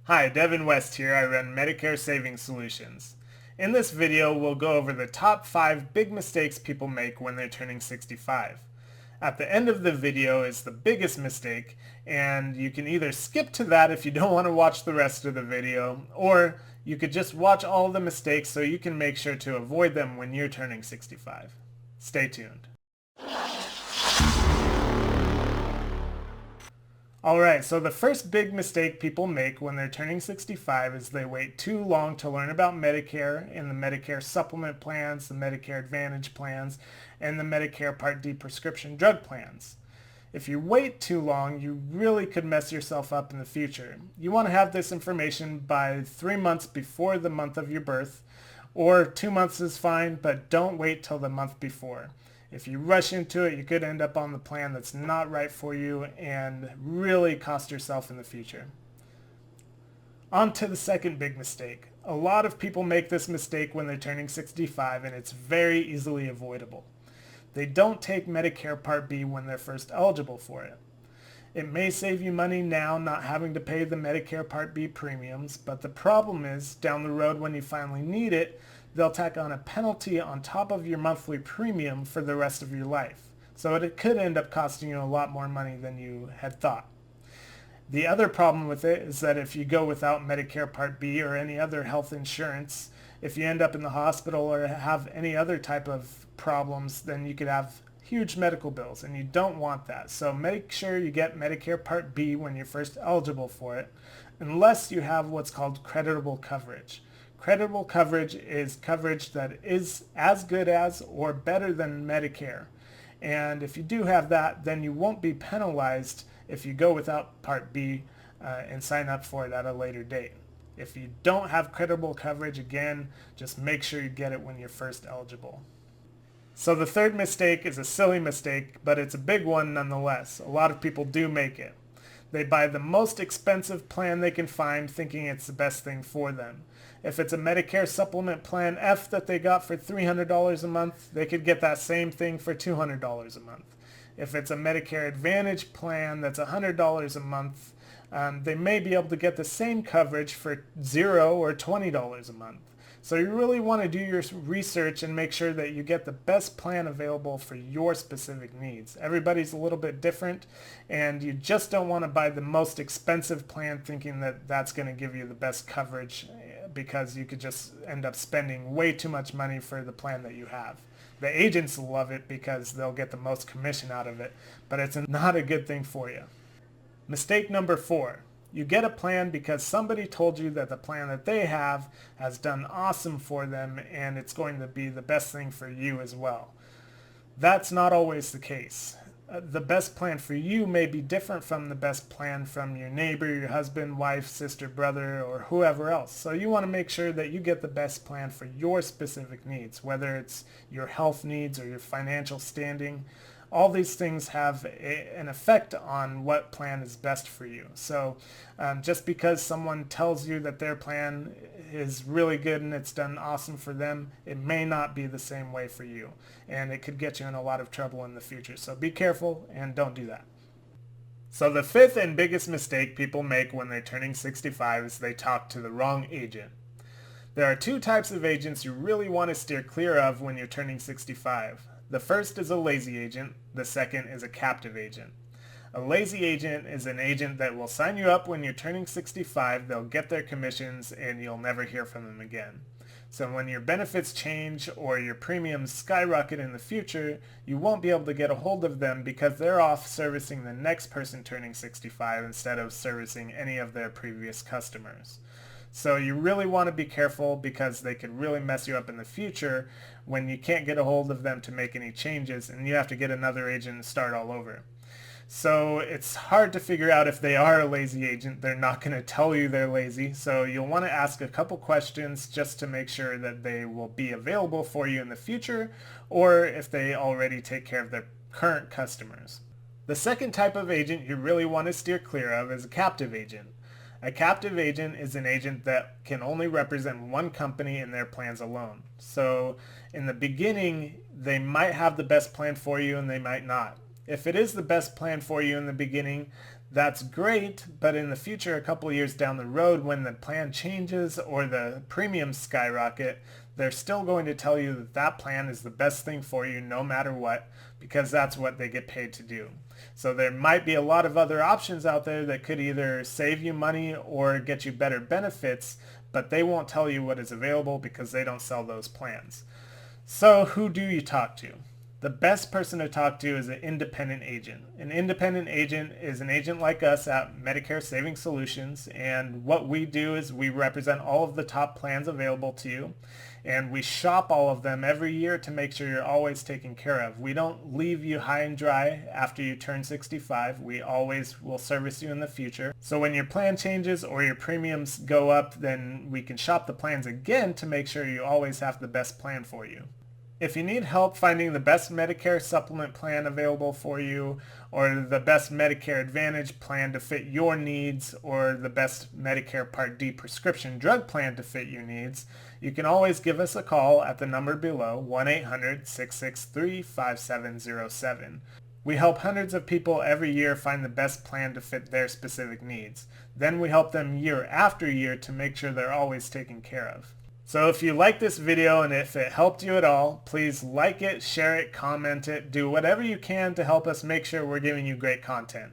Hi, Devin West here. I run Medicare Savings Solutions. In this video, we'll go over the top 5 big mistakes people make when they're turning 65. At the end of the video is the biggest mistake, and you can either skip to that if you don't want to watch the rest of the video, or you could just watch all the mistakes so you can make sure to avoid them when you're turning 65. Stay tuned. Alright, so the first big mistake people make when they're turning 65 is they wait too long to learn about Medicare and the Medicare Supplement plans, the Medicare Advantage plans, and the Medicare Part D prescription drug plans. If you wait too long, you really could mess yourself up in the future. You want to have this information by 3 months before the month of your birth, or 2 months is fine, but don't wait till the month before. If you rush into it, you could end up on the plan that's not right for you and really cost yourself in the future. On to the second big mistake. A lot of people make this mistake when they're turning 65, and it's very easily avoidable. They don't take Medicare Part B when they're first eligible for it. It may save you money now not having to pay the Medicare Part B premiums, but the problem is down the road when you finally need it, they'll tack on a penalty on top of your monthly premium for the rest of your life. So it could end up costing you a lot more money than you had thought. The other problem with it is that if you go without Medicare Part B or any other health insurance, if you end up in the hospital or have any other type of problems, then you could have huge medical bills, and you don't want that. So make sure you get Medicare Part B when you're first eligible for it, unless you have what's called creditable coverage. Creditable coverage is coverage that is as good as or better than Medicare. And if you do have that, then you won't be penalized if you go without Part B and sign up for it at a later date. If you don't have creditable coverage, again, just make sure you get it when you're first eligible. So the third mistake is a silly mistake, but it's a big one nonetheless. A lot of people do make it. They buy the most expensive plan they can find thinking it's the best thing for them. If it's a Medicare Supplement Plan F that they got for $300 a month, they could get that same thing for $200 a month. If it's a Medicare Advantage plan that's $100 a month, they may be able to get the same coverage for $0 or $20 a month. So you really want to do your research and make sure that you get the best plan available for your specific needs. Everybody's a little bit different, and you just don't want to buy the most expensive plan thinking that that's going to give you the best coverage, because you could just end up spending way too much money for the plan that you have. The agents love it because they'll get the most commission out of it, but it's not a good thing for you. Mistake number 4. You get a plan because somebody told you that the plan that they have has done awesome for them and it's going to be the best thing for you as well. That's not always the case. The best plan for you may be different from the best plan from your neighbor, your husband, wife, sister, brother, or whoever else. So you want to make sure that you get the best plan for your specific needs, whether it's your health needs or your financial standing. All these things have an effect on what plan is best for you. So just because someone tells you that their plan is really good and it's done awesome for them, it may not be the same way for you. And it could get you in a lot of trouble in the future. So be careful and don't do that. So the fifth and biggest mistake people make when they're turning 65 is they talk to the wrong agent. There are 2 types of agents you really want to steer clear of when you're turning 65. The first is a lazy agent. The second is a captive agent. A lazy agent is an agent that will sign you up when you're turning 65, they'll get their commissions, and you'll never hear from them again. So when your benefits change or your premiums skyrocket in the future, you won't be able to get a hold of them because they're off servicing the next person turning 65 instead of servicing any of their previous customers. So you really want to be careful because they could really mess you up in the future when you can't get a hold of them to make any changes and you have to get another agent and start all over. So it's hard to figure out if they are a lazy agent. They're not going to tell you they're lazy. So you'll want to ask a couple questions just to make sure that they will be available for you in the future, or if they already take care of their current customers. The second type of agent you really want to steer clear of is a captive agent. A captive agent is an agent that can only represent one company in their plans alone. So in the beginning, they might have the best plan for you and they might not. If it is the best plan for you in the beginning, That's great, but in the future, a couple of years down the road, when the plan changes or the premiums skyrocket, they're still going to tell you that that plan is the best thing for you no matter what, because that's what they get paid to do. So there might be a lot of other options out there that could either save you money or get you better benefits, but they won't tell you what is available because they don't sell those plans. So who do you talk to? The best person to talk to is an independent agent. An independent agent is an agent like us at Medicare Savings Solutions, and what we do is we represent all of the top plans available to you, and we shop all of them every year to make sure you're always taken care of. We don't leave you high and dry after you turn 65. We always will service you in the future. So when your plan changes or your premiums go up, then we can shop the plans again to make sure you always have the best plan for you. If you need help finding the best Medicare Supplement plan available for you, or the best Medicare Advantage plan to fit your needs, or the best Medicare Part D prescription drug plan to fit your needs, you can always give us a call at the number below, 1-800-663-5707. We help hundreds of people every year find the best plan to fit their specific needs. Then we help them year after year to make sure they're always taken care of. So if you like this video and if it helped you at all, please like it, share it, comment it, do whatever you can to help us make sure we're giving you great content.